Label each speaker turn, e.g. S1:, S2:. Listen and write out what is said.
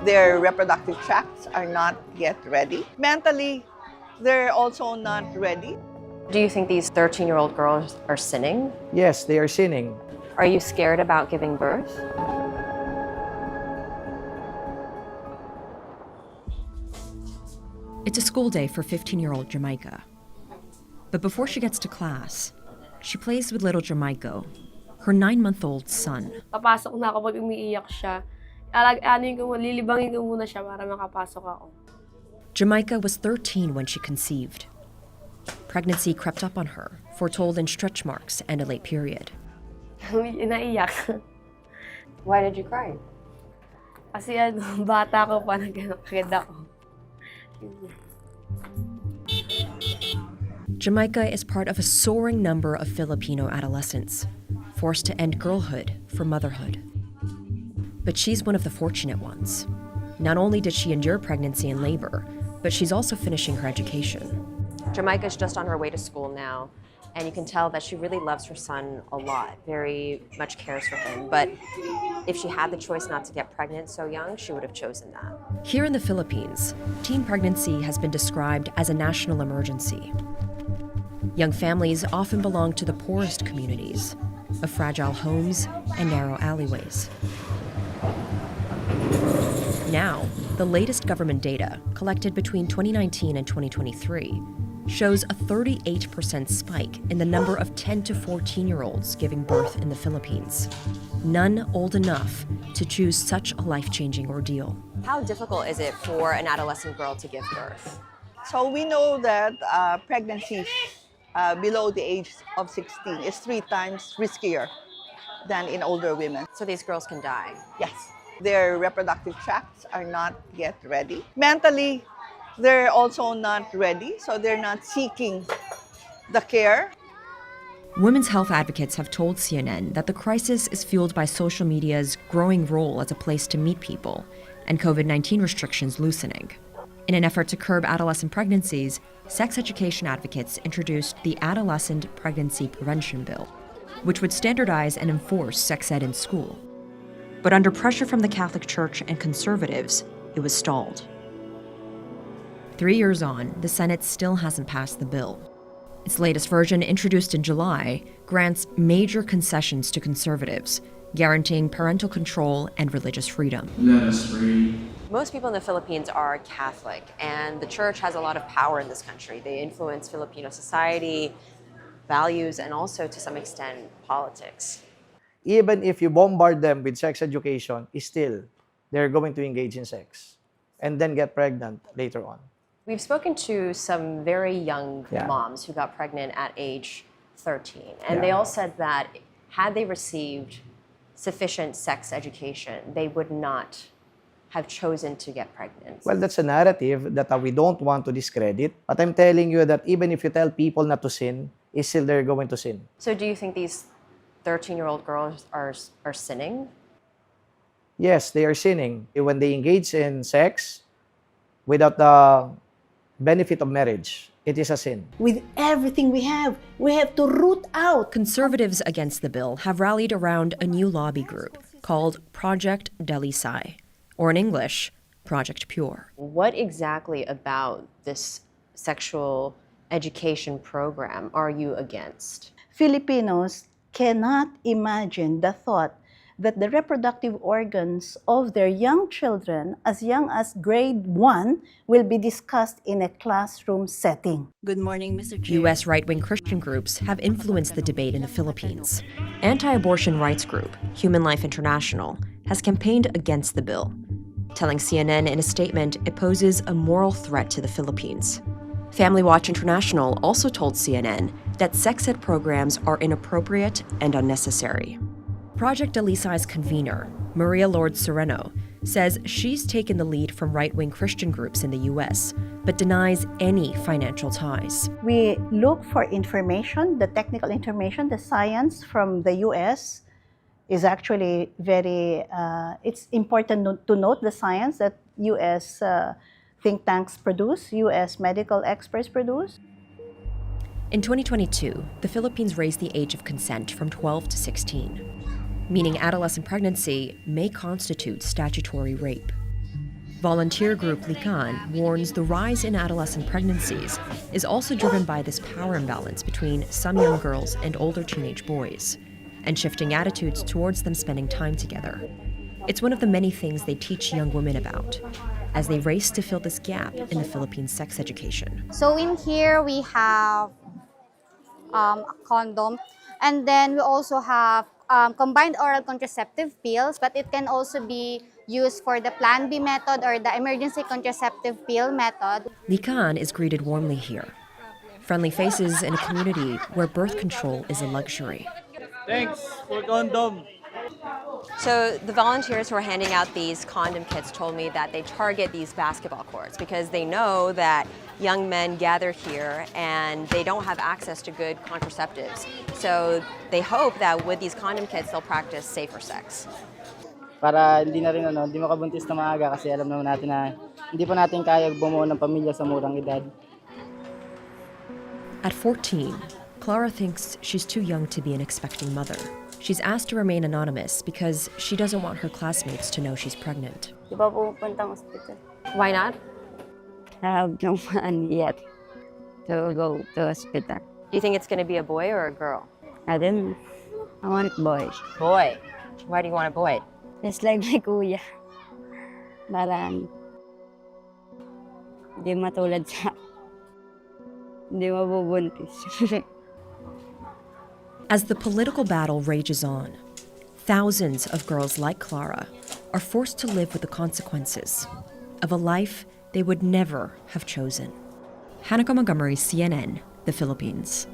S1: Their reproductive tracts are not yet ready. Mentally, they're also not ready.
S2: Do you think these 13-year-old girls are sinning?
S3: Yes, they are sinning.
S2: Are you scared about giving birth?
S4: It's a school day for 15-year-old Jamaica. But before she gets to class, she plays with little Jamaico, her 9-month-old son.
S5: Papasok na ako pag umiiyak siya. Lilibangin ko muna siya para makapasok ako.
S4: Jamaica was 13 when she conceived. Pregnancy crept up on her, foretold in stretch marks and a late period.
S5: Naiyak.
S2: Why did you cry?
S5: Kasi bata ko pa nagkakid ako.
S4: Jamaica is part of a soaring number of Filipino adolescents, forced to end girlhood for motherhood. But she's one of the fortunate ones. Not only did she endure pregnancy and labor, but she's also finishing her education.
S2: Jamaica's just on her way to school now, and you can tell that she really loves her son a lot, very much cares for him. But if she had the choice not to get pregnant so young, she would have chosen that.
S4: Here in the Philippines, teen pregnancy has been described as a national emergency. Young families often belong to the poorest communities, of fragile homes and narrow alleyways. Now, the latest government data, collected between 2019 and 2023, shows a 38% spike in the number of 10 to 14-year-olds giving birth in the Philippines. None old enough to choose such a life-changing ordeal.
S2: How difficult is it for an adolescent girl to give birth?
S1: So we know that pregnancy below the age of 16 is 3 times riskier than in older women.
S2: So these girls can die.
S1: Yes. Their reproductive tracts are not yet ready. Mentally, they're also not ready, so they're not seeking the care.
S4: Women's health advocates have told CNN that the crisis is fueled by social media's growing role as a place to meet people and COVID-19 restrictions loosening. In an effort to curb adolescent pregnancies, sex education advocates introduced the Adolescent Pregnancy Prevention Bill, which would standardize and enforce sex ed in school. But under pressure from the Catholic Church and conservatives, it was stalled. 3 years on, the Senate still hasn't passed the bill. Its latest version, introduced in July, grants major concessions to conservatives, guaranteeing parental control and religious freedom.
S6: Let us read.
S2: Most people in the Philippines are Catholic, and the church has a lot of power in this country. They influence Filipino society, values, and also, to some extent, politics.
S3: Even if you bombard them with sex education, still, they're going to engage in sex and then get pregnant later on.
S2: We've spoken to some very young
S3: Yeah.
S2: moms who got pregnant at age 13, and they all said that had they received sufficient sex education, they would not have chosen to get pregnant.
S3: Well, that's a narrative that we don't want to discredit. But I'm telling you that even if you tell people not to sin, still they're going to sin.
S2: So do you think these 13-year-old girls are sinning?
S3: Yes, they are sinning. When they engage in sex without the benefit of marriage, it is a sin.
S7: With everything we have to root out.
S4: Conservatives against the bill have rallied around a new lobby group called Project Dalisay, or in English, Project Pure.
S2: What exactly about this sexual education program are you against?
S7: Filipinos cannot imagine the thought that the reproductive organs of their young children, as young as grade 1, will be discussed in a classroom setting.
S8: Good morning, Mr. Chair.
S4: U.S. right-wing Christian groups have influenced the debate in the Philippines. Anti-abortion rights group Human Life International has campaigned against the bill, telling CNN in a statement it poses a moral threat to the Philippines. Family Watch International also told CNN that sex ed programs are inappropriate and unnecessary. Project Dalisay's convener, Maria Lord Sereno, says she's taken the lead from right-wing Christian groups in the U.S., but denies any financial ties.
S7: We look for information, the technical information, the science from the U.S. is actually very, it's important to note the science that U.S. Think tanks produce, U.S. medical experts produce.
S4: In 2022, the Philippines raised the age of consent from 12 to 16. Meaning adolescent pregnancy may constitute statutory rape. Volunteer group Likan warns the rise in adolescent pregnancies is also driven by this power imbalance between some young girls and older teenage boys, and shifting attitudes towards them spending time together. It's one of the many things they teach young women about as they race to fill this gap in the Philippines' sex education.
S6: So in here we have a condom, and then we also have combined oral contraceptive pills, but it can also be used for the Plan B method or the emergency contraceptive pill method.
S4: Likan is greeted warmly here. Friendly faces in a community where birth control is a luxury.
S8: Thanks for condom.
S2: So the volunteers who are handing out these condom kits told me that they target these basketball courts because they know that young men gather here and they don't have access to good contraceptives. So they hope that with these condom kits, they'll practice safer sex.
S8: Para hindi na rin hindi makabuntis na maaga kasi alam naman natin na hindi pa natin kaya bumuo ng pamilya sa murang edad.
S4: At 14, Clara thinks she's too young to be an expecting mother. She's asked to remain anonymous because she doesn't want her classmates to know she's pregnant.
S9: Di ba pupuntang hospital?
S2: Why not?
S9: I have no money yet to go to hospital.
S2: Do you think it's going to be a boy or a girl?
S9: I don't, I want boys.
S2: Boy. Why do you want a boy?
S9: Just like my kuya. Para hindi matulad sa hindi mabubuntis.
S4: As the political battle rages on, thousands of girls like Clara are forced to live with the consequences of a life they would never have chosen. Hannah Montgomery, CNN, the Philippines.